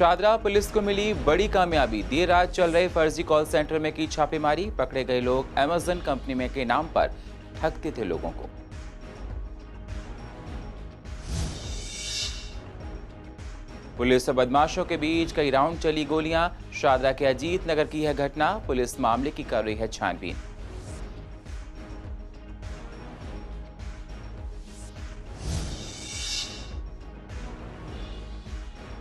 Shahdara police को मिली बड़ी कामयाबी। देर रात चल रहे फर्जी कॉल सेंटर में की छापेमारी। पकड़े गए लोग अमेजन कंपनी में के नाम पर ठगते थे लोगों को। पुलिस और बदमाशों के बीच कई राउंड चली गोलियां। शादरा के अजीत नगर की यह घटना। पुलिस मामले की कर रही है छानबीन।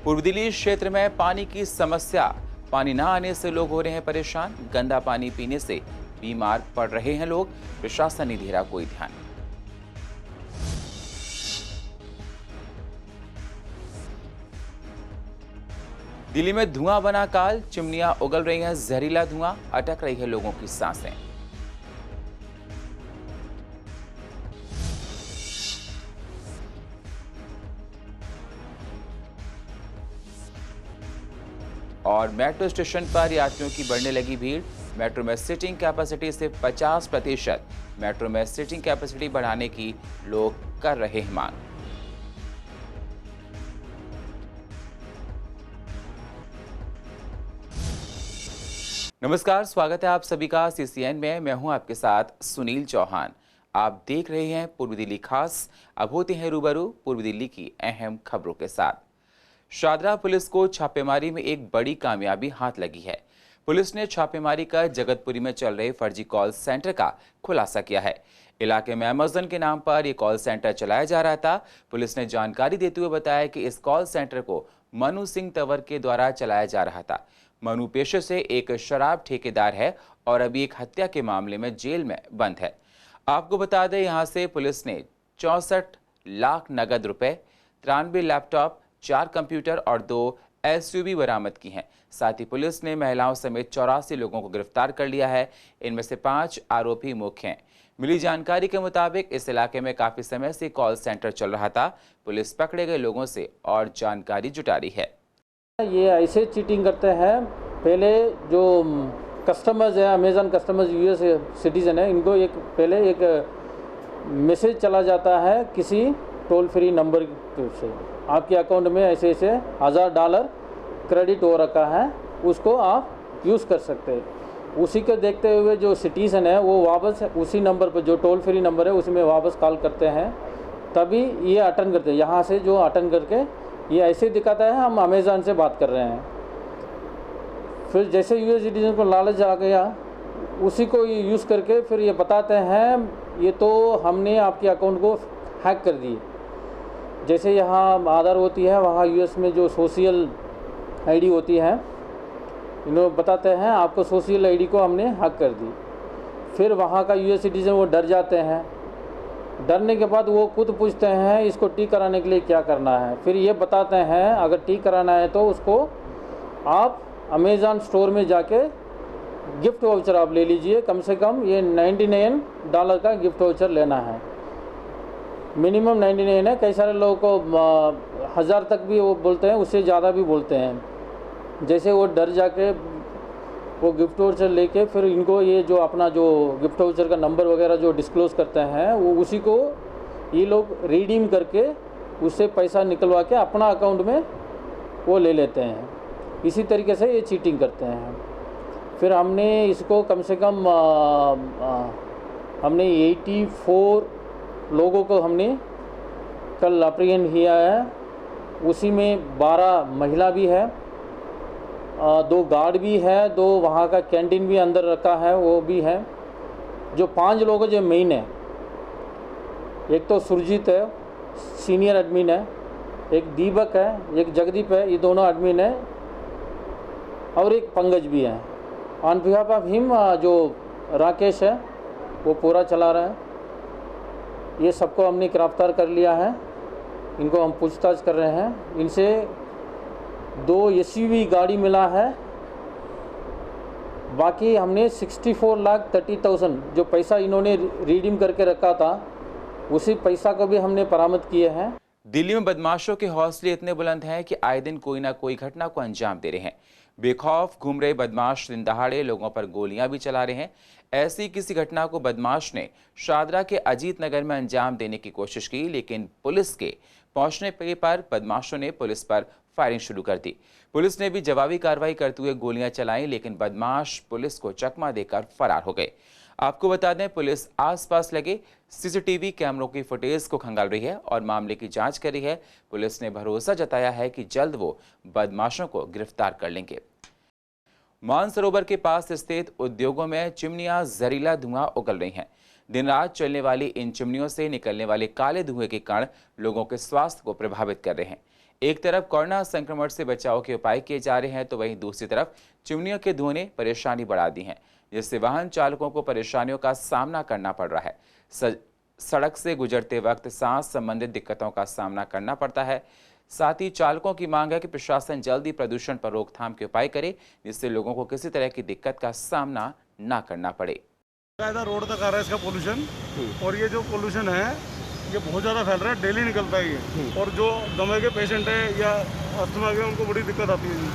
पूर्व दिल्ली क्षेत्र में पानी की समस्या। पानी न आने से लोग हो रहे हैं परेशान। गंदा पानी पीने से बीमार पड़ रहे हैं लोग। प्रशासन ने दिया कोई ध्यान। दिल्ली में धुआं बना काल। चिमनियां उगल रही हैं जहरीला धुआं। अटक रही है लोगों की सांसें। और मेट्रो स्टेशन पर यात्रियों की बढ़ने लगी भीड़। मेट्रो में सीटिंग कैपेसिटी से 50%। मेट्रो में सीटिंग कैपेसिटी बढ़ाने की लोग कर रहे हैं मांग। नमस्कार, स्वागत है आप सभी का सीसीएन में। मैं हूं आपके साथ सुनील चौहान। आप देख रहे हैं पूर्व दिल्ली खास। अब होते हैं रूबरू पूर्व दिल्ली की अहम खबरों के साथ। शादरा पुलिस को छापेमारी में एक बड़ी कामयाबी हाथ लगी है। पुलिस ने छापेमारी कर जगतपुरी में चल रहे फर्जी कॉल सेंटर का खुलासा किया है। इलाके में अमेजन के नाम पर यह कॉल सेंटर चलाया जा रहा था। पुलिस ने जानकारी देते हुए बताया कि इस कॉल सेंटर को मनु सिंह तंवर के द्वारा चलाया जा रहा था। मनु पेशे से एक शराब ठेकेदार है और अभी एक हत्या के मामले में जेल में बंद है। आपको बता दें, यहां से पुलिस ने 64 लाख नगद रुपए, 93 लैपटॉप, 4 कंप्यूटर और 2 एसयूवी बरामद की हैं। साथ ही पुलिस ने महिलाओं समेत 84 लोगों को गिरफ्तार कर लिया है। इनमें से 5 आरोपी मुख्य हैं। मिली जानकारी के मुताबिक इस इलाके में काफी समय से कॉल सेंटर चल रहा था। पुलिस पकड़े गए लोगों से और जानकारी जुटा रही है। ये ऐसे चीटिंग करते हैं। पहले जो कस्टमर्स है, अमेजन कस्टमर्स यूएस सिटीजन है, इनको एक मैसेज चला जाता है किसी टोल फ्री नंबर से, आपके अकाउंट में ऐसे ऐसे $1000 क्रेडिट हो रखा है, उसको आप यूज़ कर सकते हैं। उसी को देखते हुए जो सिटीजन है वो वापस उसी नंबर पर, जो टोल फ्री नंबर है, उसमें वापस कॉल करते हैं। तभी ये अटेंड करते हैं। यहाँ से जो अटेंड करके ये ऐसे दिखाता है हम अमेज़न से बात कर रहे हैं। फिर जैसे यूएस सिटीजन को लालच आ गया, उसी को ये यूज़ करके फिर ये बताते हैं ये तो हमने आपके अकाउंट को हैक कर दिए। जैसे यहाँ आधार होती है, वहाँ यूएस में जो सोशल आईडी होती है, इन्होंने बताते हैं आपको सोशल आईडी को हमने हैक कर दी। फिर वहाँ का यूएस सिटीजन वो डर जाते हैं। डरने के बाद वो खुद पूछते हैं इसको ठीक कराने के लिए क्या करना है। फिर ये बताते हैं अगर ठीक कराना है तो उसको आप अमेज़न स्टोर में जाके गिफ्ट वाउचर आप ले लीजिए। कम से कम ये $99 का गिफ्ट वाउचर लेना है। मिनिमम 99 है। कई सारे लोगों को 1000 तक भी वो बोलते हैं, उससे ज़्यादा भी बोलते हैं। जैसे वो डर जाके वो गिफ्ट वाउचर लेके फिर इनको ये जो अपना जो गिफ्ट वाउचर का नंबर वगैरह जो डिस्क्लोज़ करते हैं, वो उसी को ये लोग रिडीम करके उससे पैसा निकलवा के अपना अकाउंट में वो ले लेते हैं। इसी तरीके से ये चीटिंग करते हैं। फिर हमने इसको कम से कम हमने 84 लोगों को हमने कल अप्रीहेंड किया है। उसी में 12 महिला भी है, 2 गार्ड भी है, 2 वहाँ का कैंटीन भी अंदर रखा है, वो भी है। जो 5 लोग जो मेन है, एक तो सुरजीत है, सीनियर एडमिन है, एक दीपक है, एक जगदीप है, ये दोनों एडमिन है, और एक पंकज भी है। ऑन बिहाफ ऑफ हिम जो राकेश है वो पूरा चला रहा है। ये सबको हमने गिरफ्तार कर लिया है। इनको हम पूछताछ कर रहे हैं। इनसे 2 एसयूवी गाड़ी मिला है। बाकी हमने 64,30,000 जो पैसा इन्होंने रिडीम करके रखा था, उसी पैसा को भी हमने बरामद किए हैं। दिल्ली में बदमाशों के हौसले इतने बुलंद हैं कि आए दिन कोई ना कोई घटना को अंजाम दे रहे हैं। बेखौफ घूम रहे बदमाश दिन दहाड़े लोगों पर गोलियां भी चला रहे हैं। ऐसी किसी घटना को बदमाश ने शादरा के अजीत नगर में अंजाम देने की कोशिश की, लेकिन पुलिस के पहुंचने पर बदमाशों ने पुलिस पर फायरिंग शुरू कर दी। पुलिस ने भी जवाबी कार्रवाई करते हुए गोलियां चलाई, लेकिन बदमाश पुलिस को चकमा देकर फरार हो गए। आपको बता दें, पुलिस आसपास लगे सीसीटीवी कैमरों की फुटेज को खंगाल रही है और मामले की जांच कर रही है। पुलिस ने भरोसा जताया है कि जल्द वो बदमाशों को गिरफ्तार कर लेंगे। मानसरोवर के पास स्थित उद्योगों में चिमनियां जहरीला धुआं उगल रही हैं। दिन रात चलने वाली इन चिमनियों से निकलने वाले काले धुएं के कण लोगों के स्वास्थ्य को प्रभावित कर रहे हैं। एक तरफ कोरोना संक्रमण से बचाव के उपाय किए जा रहे हैं, तो वहीं दूसरी तरफ चिमनियों के धुएं ने परेशानी बढ़ा दी है, जिससे वाहन चालकों को परेशानियों का सामना करना पड़ रहा है। सड़क से गुजरते वक्त सांस संबंधित दिक्कतों का सामना करना पड़ता है। साथ ही चालकों की मांग है कि प्रशासन जल्दी प्रदूषण पर रोकथाम के उपाय करे, जिससे लोगों को किसी तरह की दिक्कत का सामना न करना पड़े। रोड तक आ रहा है इसका पोल्यूशन, और ये जो पोल्यूशन है ये बहुत ज़्यादा फैल रहा है, डेली निकलता है ये। और जो दमे के पेशेंट है या अस्थमा के, उनको बड़ी दिक्कत आती है,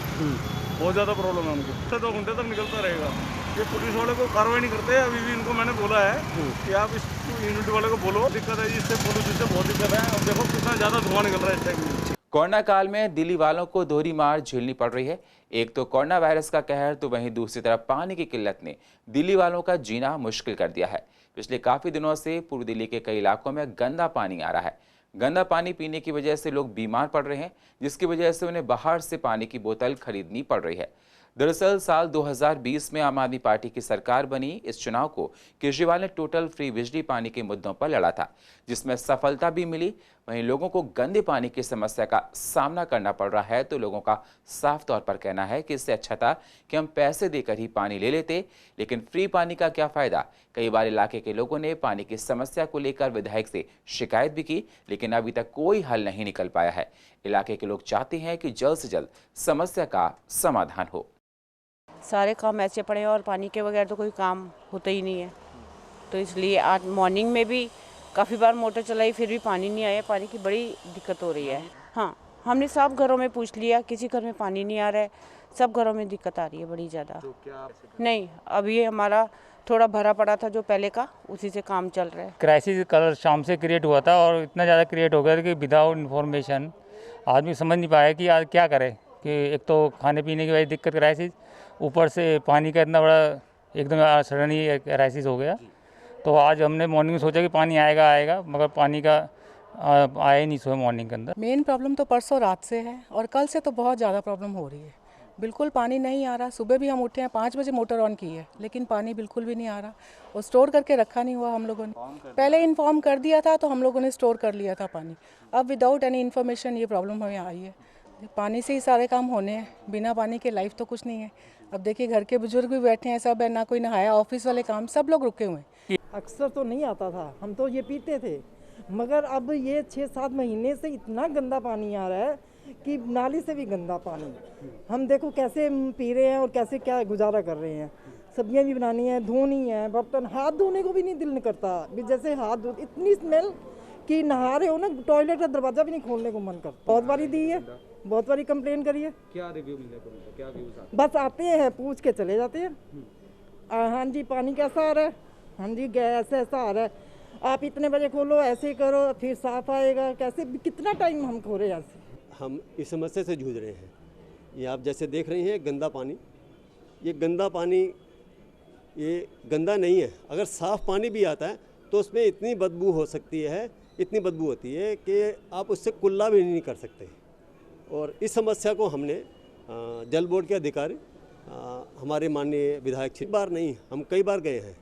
बहुत ज़्यादा प्रॉब्लम है उनको। 2 घंटे तक निकलता रहेगा। ये पुलिस वाले को कार्रवाई नहीं करते। अभी भी इनको मैंने बोला है कि आप इस यूनिट वाले को बोलो, दिक्कत है इससे, पोल्यूशन से बहुत दिक्कत है। अब देखो कितना ज़्यादा धुआं निकल रहा है इस टाइम। कोरोना काल में दिल्ली वालों को दोहरी मार झेलनी पड़ रही है। एक तो कोरोना वायरस का कहर, तो वहीं दूसरी तरफ पानी की किल्लत ने दिल्ली वालों का जीना मुश्किल कर दिया है। पिछले काफी दिनों से पूर्व दिल्ली के कई इलाकों में गंदा पानी आ रहा है। गंदा पानी पीने की वजह से लोग बीमार पड़ रहे हैं, जिसकी वजह से उन्हें बाहर से पानी की बोतल खरीदनी पड़ रही है। दरअसल साल 2020 में आम आदमी पार्टी की सरकार बनी। इस चुनाव को केजरीवाल ने टोटल फ्री बिजली पानी के मुद्दों पर लड़ा था, जिसमें सफलता भी मिली। वहीं लोगों को गंदे पानी की समस्या का सामना करना पड़ रहा है, तो लोगों का साफ तौर पर कहना है कि इससे अच्छा था कि हम पैसे देकर ही पानी ले लेते। लेकिन फ्री पानी का क्या फायदा। कई बार इलाके के लोगों ने पानी की समस्या को लेकर विधायक से शिकायत भी की, लेकिन अभी तक कोई हल नहीं निकल पाया है। इलाके के लोग चाहते हैं कि जल्द से जल्द समस्या का समाधान हो। सारे काम ऐसे पड़े हैं और पानी के बगैर तो कोई काम होता ही नहीं है। तो इसलिए आज मॉर्निंग में भी काफ़ी बार मोटर चलाई, फिर भी पानी नहीं आया। पानी की बड़ी दिक्कत हो रही है। हाँ, हमने सब घरों में पूछ लिया, किसी घर में पानी नहीं आ रहा है। सब घरों में दिक्कत आ रही है बड़ी ज़्यादा। तो क्या नहीं, अभी हमारा थोड़ा भरा पड़ा था जो पहले का, उसी से काम चल रहा है। क्राइसिस कल शाम से क्रिएट हुआ था और इतना ज़्यादा क्रिएट हो गया था कि विदाउट इन्फॉर्मेशन आदमी समझ नहीं पाया कि आज क्या करे। कि एक तो खाने पीने की वजह दिक्कत क्राइसिस, ऊपर से पानी का इतना बड़ा एकदम सडन ही क्राइसिस हो गया। तो आज हमने मॉर्निंग में सोचा कि पानी आएगा, मगर पानी का आया ही नहीं सुबह मॉर्निंग के अंदर। मेन प्रॉब्लम तो परसों रात से है और कल से तो बहुत ज़्यादा प्रॉब्लम हो रही है। बिल्कुल पानी नहीं आ रहा। सुबह भी हम उठे हैं 5 बजे, मोटर ऑन की है, लेकिन पानी बिल्कुल भी नहीं आ रहा। और स्टोर करके रखा नहीं हुआ हम लोगों ने। पहले इन्फॉर्म कर दिया था तो हम लोगों ने स्टोर कर लिया था पानी। अब विदाउट एनी इन्फॉर्मेशन ये प्रॉब्लम हमें आई है। पानी से ही सारे काम होने हैं, बिना पानी के लाइफ तो कुछ नहीं है। अब देखिए घर के बुजुर्ग भी बैठे हैं, सब है, ना कोई नहाया, ऑफिस वाले काम सब लोग रुके हुए हैं। अक्सर तो नहीं आता था, हम तो ये पीते थे, मगर अब ये 6-7 महीने से इतना गंदा पानी आ रहा है कि नाली से भी गंदा पानी। हम देखो कैसे पी रहे हैं और कैसे क्या गुजारा कर रहे हैं। सब्जियां भी बनानी है, धोनी है, बर्तन, हाथ धोने को भी नहीं दिल नहीं करता। जैसे हाथ धो, इतनी स्मेल कि नहा रहे हो ना, टॉयलेट का दरवाजा भी नहीं खोलने को मन करता। बहुत बारी दी है, बहुत बारी कंप्लेन करी है। क्या रिव्यू मिला, क्या व्यूज? बस आते हैं, पूछ के चले जाते हैं। हाँ जी पानी कैसा आ रहा है, हाँ जी गैस ऐसा आ रहा है, आप इतने बजे खोलो, ऐसे करो, फिर साफ आएगा। कैसे, कितना टाइम हम खो रहे हैं ऐसे। हम इस समस्या से जूझ रहे हैं। ये आप जैसे देख रहे हैं गंदा पानी, ये गंदा पानी ये गंदा नहीं है। अगर साफ़ पानी भी आता है तो उसमें इतनी बदबू हो सकती है, इतनी बदबू होती है कि आप उससे कुल्ला भी नहीं कर सकते। और इस समस्या को हमने जल बोर्ड के अधिकारी, हमारे माननीय विधायक, बार नहीं हम कई बार गए हैं।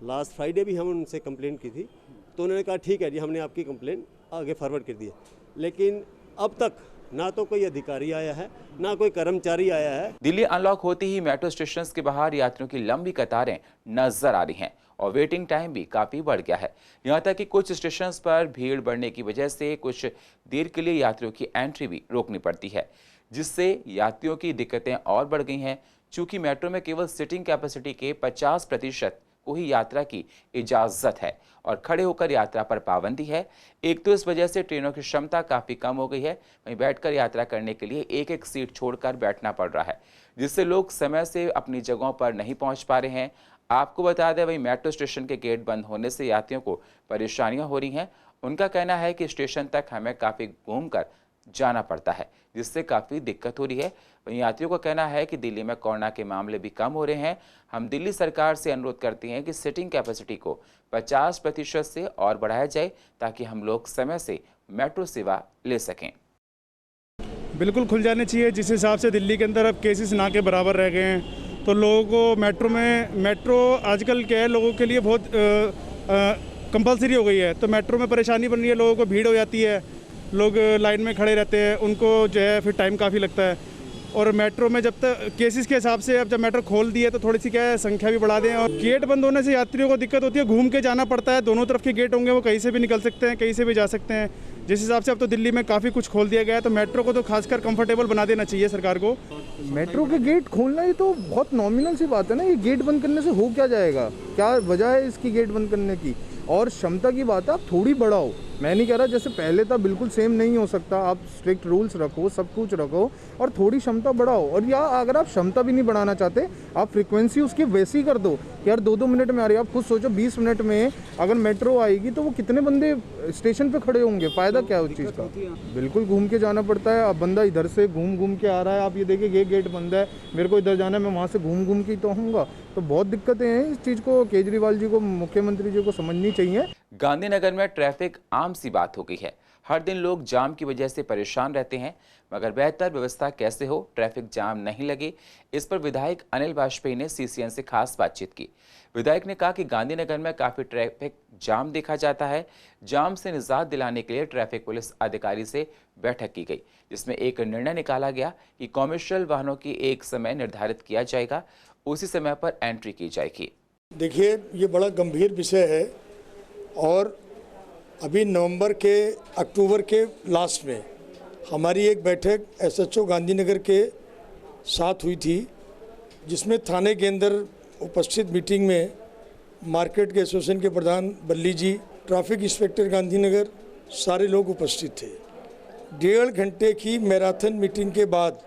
लास्ट फ्राइडे भी हम उनसे कंप्लेंट की थी, तो उन्होंने कहा ठीक है जी, हमने आपकी कंप्लेंट आगे फॉरवर्ड कर दी है। लेकिन अब तक ना तो कोई अधिकारी आया है, ना कोई कर्मचारी आया है। दिल्ली अनलॉक होते ही मेट्रो स्टेशन के बाहर यात्रियों की लंबी कतारें नजर आ रही हैं और वेटिंग टाइम भी काफी बढ़ गया है। यहाँ तक कि कुछ स्टेशन पर भीड़ बढ़ने की वजह से कुछ देर के लिए यात्रियों की एंट्री भी रोकनी पड़ती है, जिससे यात्रियों की दिक्कतें और बढ़ गई हैं। चूंकि मेट्रो में केवल सीटिंग कैपेसिटी के 50% को ही यात्रा की इजाजत है और खड़े होकर यात्रा पर पाबंदी है। एक तो इस वजह से ट्रेनों की क्षमता काफी कम हो गई है, वहीं बैठकर यात्रा करने के लिए एक एक सीट छोड़कर बैठना पड़ रहा है, जिससे लोग समय से अपनी जगहों पर नहीं पहुंच पा रहे हैं। आपको बता दें, वहीं मेट्रो स्टेशन के गेट बंद होने से यात्रियों को परेशानियां हो रही हैं। उनका कहना है कि स्टेशन तक हमें काफी घूमकर जाना पड़ता है, जिससे काफ़ी दिक्कत हो रही है। वहीं यात्रियों का कहना है कि दिल्ली में कोरोना के मामले भी कम हो रहे हैं। हम दिल्ली सरकार से अनुरोध करते हैं कि सीटिंग कैपेसिटी को 50% से और बढ़ाया जाए, ताकि हम लोग समय से मेट्रो सेवा ले सकें। बिल्कुल खुल जाने चाहिए। जिस हिसाब से दिल्ली के अंदर अब केसेस ना के बराबर रह गए हैं, तो लोगों को मेट्रो आजकल क्या है, लोगों के लिए बहुत कंपलसरी हो गई है। तो मेट्रो में परेशानी बन रही है, लोगों को भीड़ हो जाती है, लोग लाइन में खड़े रहते हैं, उनको जो है फिर टाइम काफ़ी लगता है। और मेट्रो में जब तक केसेस के हिसाब से अब जब मेट्रो खोल दी है तो थोड़ी सी क्या है संख्या भी बढ़ा दें। और गेट बंद होने से यात्रियों को दिक्कत होती है, घूम के जाना पड़ता है। दोनों तरफ के गेट होंगे, वो कहीं से भी निकल सकते हैं, कहीं से भी जा सकते हैं। जिस हिसाब से अब तो दिल्ली में काफ़ी कुछ खोल दिया गया है, तो मेट्रो को तो खासकर कंफर्टेबल बना देना चाहिए सरकार को। मेट्रो के गेट खोलना ही तो बहुत नॉमिनल सी बात है ना। ये गेट बंद करने से हो क्या जाएगा? क्या वजह है इसकी गेट बंद करने की? और क्षमता की बात है, आप थोड़ी बढ़ाओ। मैं नहीं कह रहा जैसे पहले था बिल्कुल सेम नहीं हो सकता, आप स्ट्रिक्ट रूल्स रखो, सब कुछ रखो और थोड़ी क्षमता बढ़ाओ। और या अगर आप क्षमता भी नहीं बढ़ाना चाहते, आप फ्रीक्वेंसी उसकी वैसी कर दो कि यार 2-2 मिनट में आ रही है। आप खुद सोचो 20 मिनट में अगर मेट्रो आएगी तो वो कितने बंदे स्टेशन पे खड़े होंगे, फ़ायदा क्या है उस चीज़ का? बिल्कुल घूम के जाना पड़ता है। अब बंदा इधर से घूम के आ रहा है, आप ये देखिए ये गेट बंद है, मेरे को इधर जाना है, मैं वहाँ से घूम के ही तो आऊँगा। तो बहुत दिक्कतें हैं। इस चीज़ को केजरीवाल जी को, मुख्यमंत्री जी को समझनी चाहिए। गांधीनगर में ट्रैफिक आम सी बात हो गई है। हर दिन लोग जाम की वजह से परेशान रहते हैं, मगर बेहतर व्यवस्था कैसे हो, ट्रैफिक जाम नहीं लगे, इस पर विधायक अनिल वाजपेयी ने सीसीएन से खास बातचीत की। विधायक ने कहा कि गांधीनगर में काफ़ी ट्रैफिक जाम देखा जाता है। जाम से निजात दिलाने के लिए ट्रैफिक पुलिस अधिकारी से बैठक की गई, जिसमें एक निर्णय निकाला गया कि कॉमर्शियल वाहनों की एक समय निर्धारित किया जाएगा, उसी समय पर एंट्री की जाएगी। देखिए, ये बड़ा गंभीर विषय है और अभी नवंबर के अक्टूबर के लास्ट में हमारी एक बैठक एसएचओ गांधीनगर के साथ हुई थी, जिसमें थाने के अंदर उपस्थित मीटिंग में मार्केट के एसोसिएशन के प्रधान बल्ली जी, ट्रैफिक इंस्पेक्टर गांधीनगर, सारे लोग उपस्थित थे। 1.5 घंटे की मैराथन मीटिंग के बाद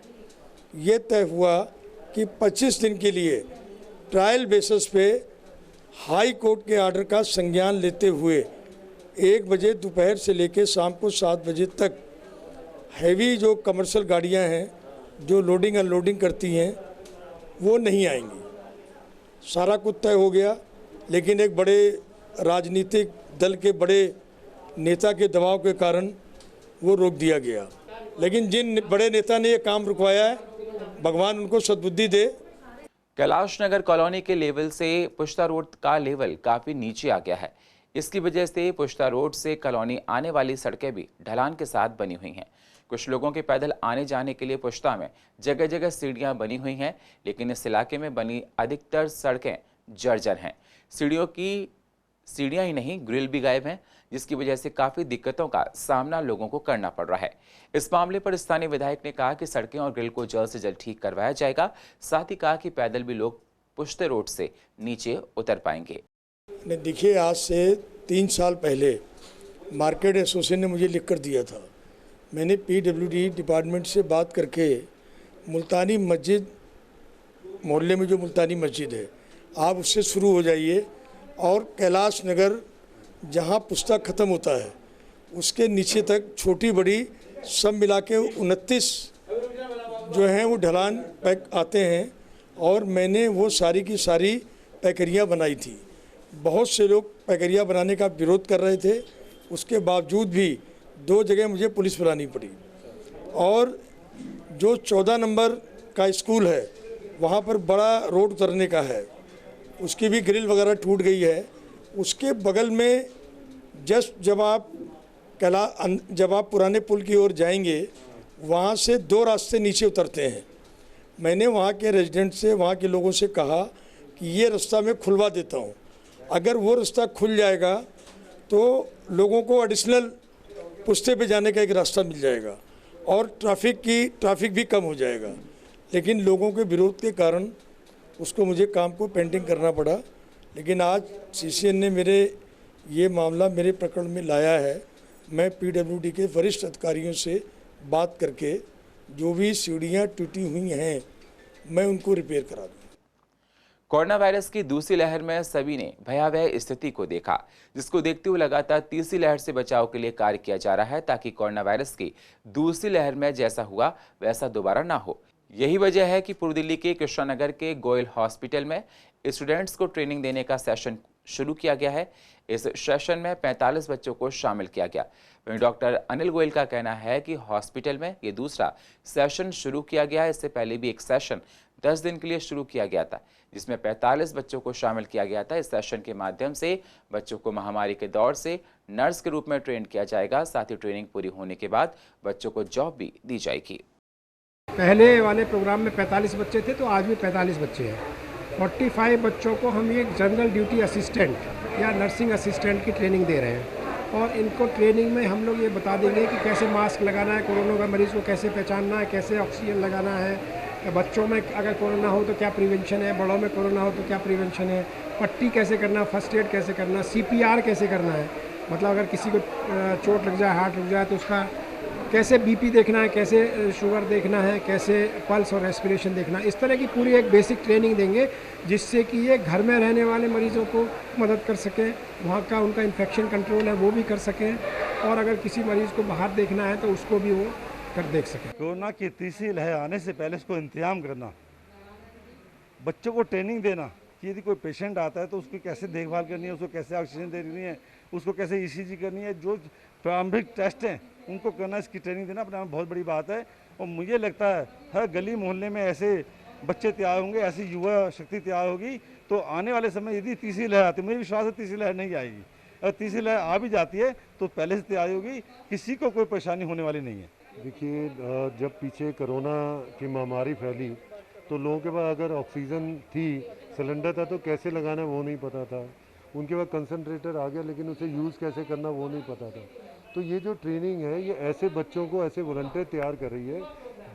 ये तय हुआ कि 25 दिन के लिए ट्रायल बेसिस पे हाई कोर्ट के ऑर्डर का संज्ञान लेते हुए 1 बजे दोपहर से लेकर शाम को 7 बजे तक हैवी जो कमर्शियल गाड़ियां हैं जो लोडिंग अनलोडिंग करती हैं वो नहीं आएंगी। सारा कुछ तय हो गया, लेकिन एक बड़े राजनीतिक दल के बड़े नेता के दबाव के कारण वो रोक दिया गया। लेकिन जिन बड़े नेता ने ये काम रुकवाया है, भगवान उनको सद्बुद्धि दे। कैलाश नगर कॉलोनी के लेवल से पुश्ता रोड का लेवल काफ़ी नीचे आ गया है। इसकी वजह से पुश्ता रोड से कॉलोनी आने वाली सड़कें भी ढलान के साथ बनी हुई हैं। कुछ लोगों के पैदल आने जाने के लिए पुश्ता में जगह जगह सीढ़ियां बनी हुई हैं, लेकिन इस इलाके में बनी अधिकतर सड़कें जर्जर हैं। सीढ़ियां ही नहीं, ग्रिल भी गायब हैं, जिसकी वजह से काफ़ी दिक्कतों का सामना लोगों को करना पड़ रहा है। इस मामले पर स्थानीय विधायक ने कहा कि सड़कें और ग्रिल को जल्द से जल्द ठीक करवाया जाएगा। साथ ही कहा कि पैदल भी लोग पुश्ते रोड से नीचे उतर पाएंगे। देखिए, आज से 3 साल पहले मार्केट एसोसिएशन ने मुझे लिख कर दिया था। मैंने पीडब्ल्यूडी डिपार्टमेंट से बात करके मुल्तानी मस्जिद, मोहल्ले में जो मुल्तानी मस्जिद है, आप उससे शुरू हो जाइए और कैलाश नगर जहाँ पुश्ता ख़त्म होता है उसके नीचे तक छोटी बड़ी सब मिला के 29 जो हैं वो ढलान पैक आते हैं। और मैंने वो सारी की सारी पैकरियाँ बनाई थी। बहुत से लोग पैकरियाँ बनाने का विरोध कर रहे थे, उसके बावजूद भी 2 जगह मुझे पुलिस बुलानी पड़ी। और जो 14 नंबर का स्कूल है वहाँ पर बड़ा रोड उतरने का है, उसकी भी ग्रिल वगैरह टूट गई है। उसके बगल में जस्ट जब आप पुराने पुल की ओर जाएंगे, वहाँ से 2 रास्ते नीचे उतरते हैं। मैंने वहाँ के रेजिडेंट से, वहाँ के लोगों से कहा कि ये रास्ता मैं खुलवा देता हूँ। अगर वो रास्ता खुल जाएगा तो लोगों को एडिशनल पुश्ते पे जाने का एक रास्ता मिल जाएगा और ट्रैफिक भी कम हो जाएगा। लेकिन लोगों के विरोध के कारण उसको मुझे काम को पेंडिंग करना पड़ा। लेकिन आज सीसीएन ने ये मामला मेरे प्रकरण में लाया है। मैं पीडब्ल्यूडी के वरिष्ठ अधिकारियों से बात करके जो भी सीढ़ियाँ टूटी हुई हैं मैं उनको रिपेयर करा दूँ। कोरोना वायरस की दूसरी लहर में सभी ने भयावह स्थिति को देखा, जिसको देखते हुए लगातार तीसरी लहर से बचाव के लिए कार्य किया जा रहा है ताकि कोरोना वायरस की दूसरी लहर में जैसा हुआ वैसा दोबारा ना हो। यही वजह है कि पूर्व दिल्ली के कृष्णानगर के गोयल हॉस्पिटल में स्टूडेंट्स को ट्रेनिंग देने का सेशन शुरू किया गया है। इस सेशन में 45 बच्चों को शामिल किया गया। वहीं डॉक्टर अनिल गोयल का कहना है कि हॉस्पिटल में ये दूसरा सेशन शुरू किया गया है। इससे पहले भी एक सेशन 10 दिन के लिए शुरू किया गया था, जिसमें 45 बच्चों को शामिल किया गया था। इस सेशन के माध्यम से बच्चों को महामारी के दौर से नर्स के रूप में ट्रेन किया जाएगा। साथ ही ट्रेनिंग पूरी होने के बाद बच्चों को जॉब भी दी जाएगी। पहले वाले प्रोग्राम में 45 बच्चे थे, तो आज भी 45 बच्चे हैं। 45 बच्चों को हम एक जनरल ड्यूटी असिस्टेंट या नर्सिंग असिस्टेंट की ट्रेनिंग दे रहे हैं और इनको ट्रेनिंग में हम लोग ये बता देंगे कि कैसे मास्क लगाना है, कोरोना का मरीज़ को कैसे पहचानना है, कैसे ऑक्सीजन लगाना है, बच्चों में अगर कोरोना हो तो क्या प्रिवेंशन है, बड़ों में कोरोना हो तो क्या प्रिवेंशन है, पट्टी कैसे करना, फर्स्ट एड कैसे करना, CPR कैसे करना है, मतलब अगर किसी को चोट लग जाए, हार्ट लग जाए तो उसका कैसे BP देखना है, कैसे शुगर देखना है, कैसे पल्स और रेस्पिरेशन देखना है। इस तरह की पूरी एक बेसिक ट्रेनिंग देंगे जिससे कि ये घर में रहने वाले मरीज़ों को मदद कर सकें, वहाँ का उनका इन्फेक्शन कंट्रोल है वो भी कर सकें, और अगर किसी मरीज़ को बाहर देखना है तो उसको भी वो कर देख सकें। कोरोना की तीसरी लहर आने से पहले इसको इंतजाम करना, बच्चों को ट्रेनिंग देना कि यदि कोई पेशेंट आता है तो उसकी कैसे देखभाल करनी है, उसको कैसे ऑक्सीजन देनी है, उसको कैसे ECG करनी है, जो प्रारंभिक टेस्ट हैं उनको करना, इसकी ट्रेनिंग देना अपने में बहुत बड़ी बात है। और मुझे लगता है हर गली मोहल्ले में ऐसे बच्चे तैयार होंगे, ऐसी युवा शक्ति तैयार होगी, तो आने वाले समय यदि तीसरी लहर आती है, मुझे विश्वास है तीसरी लहर नहीं आएगी। अगर तीसरी लहर आ भी जाती है तो पहले से तैयारी होगी, किसी को कोई परेशानी होने वाली नहीं है। देखिए, जब पीछे कोरोना की महामारी फैली तो लोगों के पास अगर ऑक्सीजन थी, सिलेंडर था, तो कैसे लगाना वो नहीं पता था। उनके पास कंसनट्रेटर आ गया लेकिन उसे यूज़ कैसे करना वो नहीं पता था। तो ये जो ट्रेनिंग है ये ऐसे बच्चों को, ऐसे वॉलंटियर तैयार कर रही है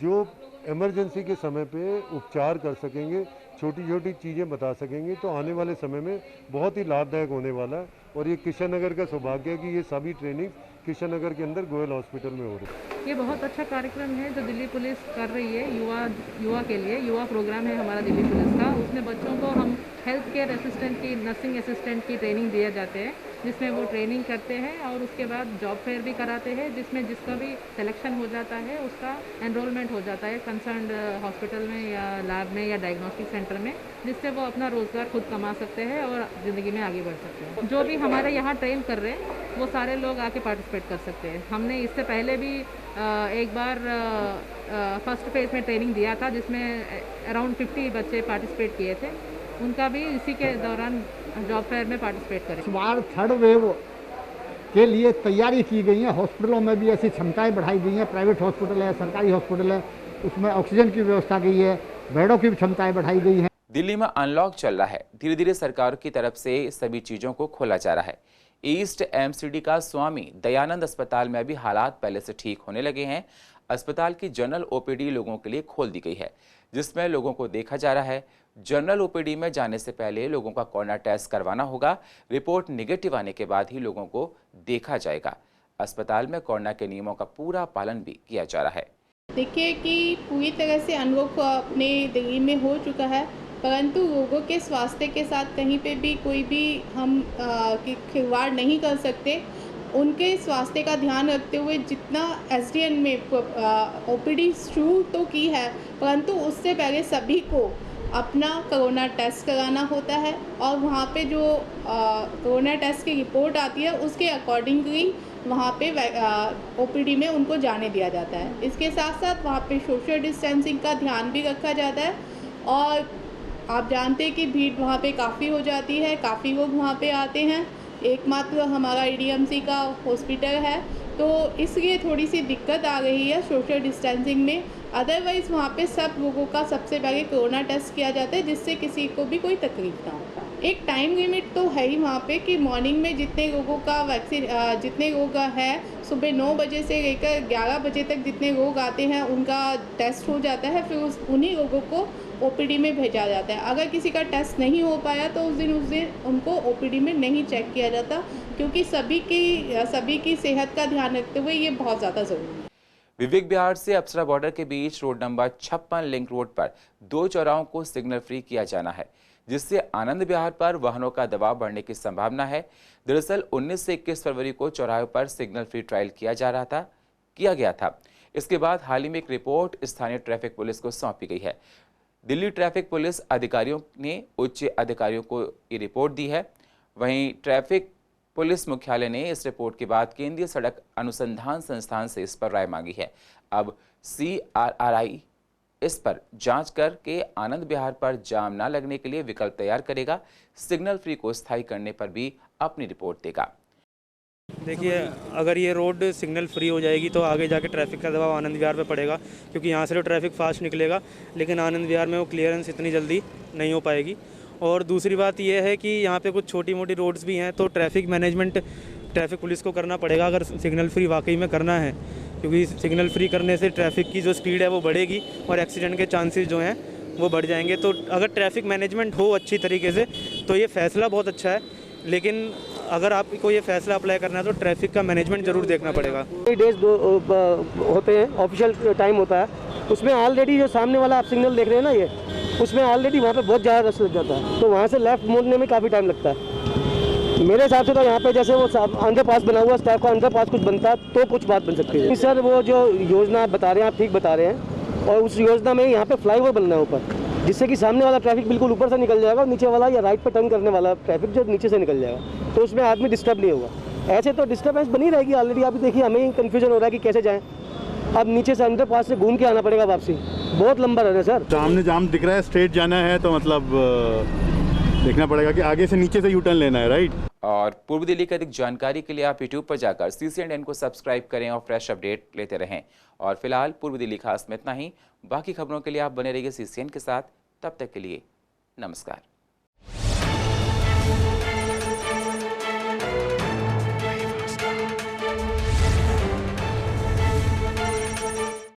जो इमरजेंसी के समय पे उपचार कर सकेंगे, छोटी छोटी चीज़ें बता सकेंगे, तो आने वाले समय में बहुत ही लाभदायक होने वाला है। और ये कृष्णनगर का सौभाग्य है कि ये सभी ट्रेनिंग कृष्णनगर के अंदर गोयल हॉस्पिटल में हो रही है। ये बहुत अच्छा कार्यक्रम है जो दिल्ली पुलिस कर रही है युवा के लिए। युवा प्रोग्राम है हमारा दिल्ली पुलिस का, उसमें बच्चों को हम हेल्थ केयर असिस्टेंट की, नर्सिंग असिस्टेंट की ट्रेनिंग दिए जाते हैं, जिसमें वो ट्रेनिंग करते हैं और उसके बाद जॉब फेयर भी कराते हैं, जिसमें जिसका भी सिलेक्शन हो जाता है उसका एनरोलमेंट हो जाता है कंसर्न्ड हॉस्पिटल में या लैब में या डायग्नोस्टिक सेंटर में, जिससे वो अपना रोज़गार खुद कमा सकते हैं और ज़िंदगी में आगे बढ़ सकते हैं। जो भी हमारे यहाँ ट्रेन कर रहे हैं वो सारे लोग आके पार्टिसिपेट कर सकते हैं। हमने इससे पहले भी एक बार फर्स्ट फेज में ट्रेनिंग दिया था जिसमें अराउंड 50 बच्चे पार्टिसिपेट किए थे, उनका भी इसी के दौरान जॉब फेयर में पार्टिसिपेट करें। इस बार थर्ड वेव के लिए तैयारी की गई है। हॉस्पिटलों में भी ऐसी क्षमताएं बढ़ाई गई हैं। प्राइवेट हॉस्पिटल है, सरकारी हॉस्पिटल है, उसमें ऑक्सीजन की व्यवस्था की है, बेडों की भी क्षमताएं बढ़ाई गई हैं। दिल्ली में अनलॉक चल रहा है। धीरे धीरे सरकार की तरफ से सभी चीज़ों को खोला जा रहा है। ईस्ट MCD का स्वामी दयानंद अस्पताल में भी हालात पहले से ठीक होने लगे हैं। अस्पताल की जनरल OPD लोगों के लिए खोल दी गई है, जिसमें लोगों को देखा जा रहा है। जनरल OPD में जाने से पहले लोगों का कोरोना टेस्ट करवाना होगा। रिपोर्ट निगेटिव आने के बाद ही लोगों को देखा जाएगा। अस्पताल में कोरोना के नियमों का पूरा पालन भी किया जा रहा है। देखिए कि पूरी तरह से अनलॉक अपने दिल्ली में हो चुका है, परंतु लोगों के स्वास्थ्य के साथ कहीं पे भी कोई भी हम खिलवाड़ नहीं कर सकते। उनके स्वास्थ्य का ध्यान रखते हुए जितना SDN में OPD शुरू तो की है, परंतु उससे पहले सभी को अपना कोरोना टेस्ट कराना होता है और वहाँ पे जो कोरोना टेस्ट की रिपोर्ट आती है उसके अकॉर्डिंगली वहाँ पे OPD में उनको जाने दिया जाता है। इसके साथ साथ वहाँ पे सोशल डिस्टेंसिंग का ध्यान भी रखा जाता है और आप जानते हैं कि भीड़ वहाँ पे काफ़ी हो जाती है, काफ़ी लोग वहाँ पे आते हैं। एकमात्र हमारा ADMC का हॉस्पिटल है, तो इसलिए थोड़ी सी दिक्कत आ रही है सोशल डिस्टेंसिंग में। अदरवाइज़ वहाँ पे सब लोगों का सबसे पहले कोरोना टेस्ट किया जाता है, जिससे किसी को भी कोई तकलीफ ना हो। एक टाइम लिमिट तो है ही वहाँ पे कि मॉर्निंग में जितने लोगों का वैक्सीन, जितने लोग हैं सुबह 9 बजे से लेकर 11 बजे तक जितने लोग आते हैं उनका टेस्ट हो जाता है, फिर उन्हीं लोगों को OPD में भेजा जाता है। अगर किसी का टेस्ट नहीं हो पाया तो उस दिन उनको OPD में नहीं चेक किया जाता, क्योंकि सभी की सेहत का ध्यान रखते हुए ये बहुत ज़्यादा ज़रूरी है। विवेक विहार से अप्सरा बॉर्डर के बीच रोड नंबर 56 लिंक रोड पर 2 चौराहों को सिग्नल फ्री किया जाना है, जिससे आनंद विहार पर वाहनों का दबाव बढ़ने की संभावना है। दरअसल 19 से 21 फरवरी को चौराहे पर सिग्नल फ्री ट्रायल किया गया था। इसके बाद हाल ही में एक रिपोर्ट स्थानीय ट्रैफिक पुलिस को सौंपी गई है। दिल्ली ट्रैफिक पुलिस अधिकारियों ने उच्च अधिकारियों को ये रिपोर्ट दी है। वहीं ट्रैफिक पुलिस मुख्यालय ने इस रिपोर्ट के बाद केंद्रीय सड़क अनुसंधान संस्थान से इस पर राय मांगी है। अब CRRI इस पर जांच करके आनंद विहार पर जाम न लगने के लिए विकल्प तैयार करेगा। सिग्नल फ्री को स्थायी करने पर भी अपनी रिपोर्ट देगा। देखिए, अगर ये रोड सिग्नल फ्री हो जाएगी तो आगे जाके ट्रैफिक का दबाव आनंद विहार पे पड़ेगा, क्योंकि यहाँ से तो ट्रैफिक फास्ट निकलेगा, लेकिन आनंद विहार में वो क्लियरेंस इतनी जल्दी नहीं हो पाएगी। और दूसरी बात ये है कि यहाँ पे कुछ छोटी मोटी रोड्स भी हैं, तो ट्रैफिक मैनेजमेंट ट्रैफिक पुलिस को करना पड़ेगा अगर सिग्नल फ्री वाकई में करना है, क्योंकि सिग्नल फ्री करने से ट्रैफिक की जो स्पीड है वो बढ़ेगी और एक्सीडेंट के चांसेस जो हैं वो बढ़ जाएंगे। तो अगर ट्रैफिक मैनेजमेंट हो अच्छी तरीके से तो ये फैसला बहुत अच्छा है, लेकिन अगर आपको ये फैसला अप्लाई करना है तो ट्रैफिक का मैनेजमेंट जरूर देखना पड़ेगा। डेज होते हैं, ऑफिशियल टाइम होता है, उसमें ऑलरेडी जो सामने वाला आप सिग्नल देख रहे हैं ना, ये उसमें ऑलरेडी वहाँ पे बहुत ज़्यादा रश लग जाता है, तो वहाँ से लेफ्ट मोड़ने में काफ़ी टाइम लगता है। मेरे हिसाब से तो यहाँ पे जैसे वो अंडरपास बना हुआ, स्टाफ का अंडरपास कुछ बनता तो कुछ बात बन सकती है। सर, वो जो योजना आप बता रहे हैं, आप ठीक बता रहे हैं, और उस योजना में यहाँ पे फ्लाईओवर बनना है ऊपर, जिससे कि सामने वाला ट्रैफिक बिल्कुल ऊपर से निकल जाएगा और नीचे वाला या राइट पे टर्न करने वाला ट्रैफिक जो नीचे से निकल जाएगा, तो उसमें आदमी डिस्टर्ब नहीं होगा। ऐसे तो डिस्टर्बेंस बनी रहेगी ऑलरेडी। आप देखिए, हमें ही कन्फ्यूजन हो रहा है कि कैसे जाएँ। अब नीचे से अंडरपास से घूम के आना पड़ेगा वापसी, बहुत लंबा रन है सर। सामने जाम दिख रहा है, स्ट्रेट जाना है तो मतलब देखना पड़ेगा कि आगे से नीचे से यू टर्न लेना है, राइट। और पूर्व दिल्ली की अधिक जानकारी के लिए आप YouTube पर जाकर CCNN को सब्सक्राइब करें और फ्रेश अपडेट लेते रहें। और फिलहाल पूर्व दिल्ली खास में इतना ही। बाकी खबरों के लिए आप बने रहिए CCN के साथ। तब तक के लिए नमस्कार।